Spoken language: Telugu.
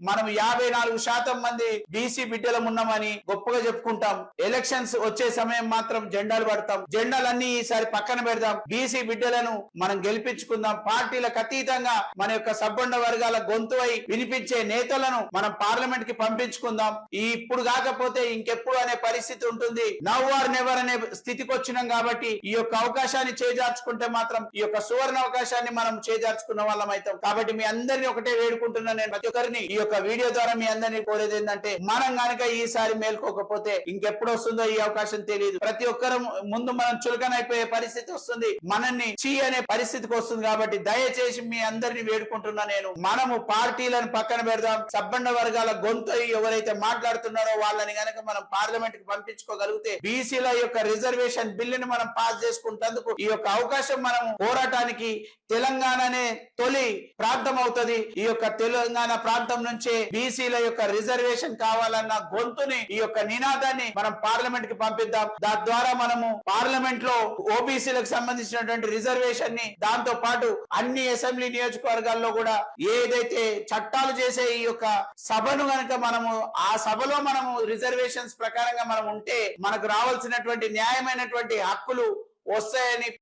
మనం 54% మంది బీసీ బిడ్డలం ఉన్నామని గొప్పగా చెప్పుకుంటాం. ఎలక్షన్స్ వచ్చే సమయం మాత్రం జెండాలు పడతాం. జెండాలన్నీ ఈసారి పక్కన పెడదాం. బీసీ బిడ్డలను మనం గెలిపించుకుందాం. పార్టీలకు అతీతంగా మన యొక్క సబ్బండ వర్గాల గొంతు అయి వినిపించే నేతలను మనం పార్లమెంట్ కి పంపించుకుందాం. ఇప్పుడు కాకపోతే ఇంకెప్పుడు అనే పరిస్థితి ఉంటుంది. నవ్ ఆర్ నెవర్ అనే స్థితికి వచ్చినాం కాబట్టి ఈ యొక్క అవకాశాన్ని చేజార్చుకుంటే మాత్రం ఈ యొక్క సువర్ణ అవకాశాన్ని మనం చేజార్చుకున్న వాళ్ళం అవుతాం. కాబట్టి మీ అందరినీ ఒకటే వేడుకుంటున్నాను. నేను ప్రతి ఒక్కరిని ఈ యొక్క వీడియో ద్వారా మీ అందరినీ కోరేది ఏంటంటే, మనం కనుక ఈసారి మేల్కోకపోతే ఇంకెప్పుడు వస్తుందో ఈ అవకాశం తెలియదు. ప్రతి ఒక్కరు ముందు మనం చులకనైపోయే పరిస్థితి వస్తుంది. మనల్ని చీ అనే పరిస్థితికి వస్తుంది. కాబట్టి దయచేసి మీ అందరినీ వేడుకుంటున్నా నేను, మనము పార్టీలను పక్కన పెడదాం. సబ్బండ వర్గాల గొంతు ఎవరైతే మాట్లాడుతున్నారో వాళ్ళని గనక మనం పార్లమెంట్ కి పంపించుకోగలిగితే బీసీల యొక్క రిజర్వేషన్ బిల్లుని మనం పాస్ చేసుకుంటేందుకు ఈ యొక్క అవకాశం మనం పోరాటానికి తెలంగాణనే తొలి ప్రాంతం అవుతుంది. ఈ యొక్క తెలంగాణ ప్రాంతం నుంచే బీసీల యొక్క రిజర్వేషన్ కావాలన్న గొంతుని, ఈ యొక్క నినాదాన్ని మనం పార్లమెంట్ కి పంపిద్దాం. దాని ద్వారా మనము పార్లమెంట్ లో ఓబీసీలకు సంబంధించినటువంటి రిజర్వేషన్ ని, దాంతో పాటు అన్ని అసెంబ్లీ నియోజకవర్గాల్లో కూడా ఏదైతే చట్టాలు చేసే ఈ యొక్క సభను గనక మనము ఆ సభలో మనము రిజర్వేషన్స్ ప్రకారంగా మనం ఉంటే మనకు రావాల్సినటువంటి న్యాయమైనటువంటి హక్కులు వస్తాయని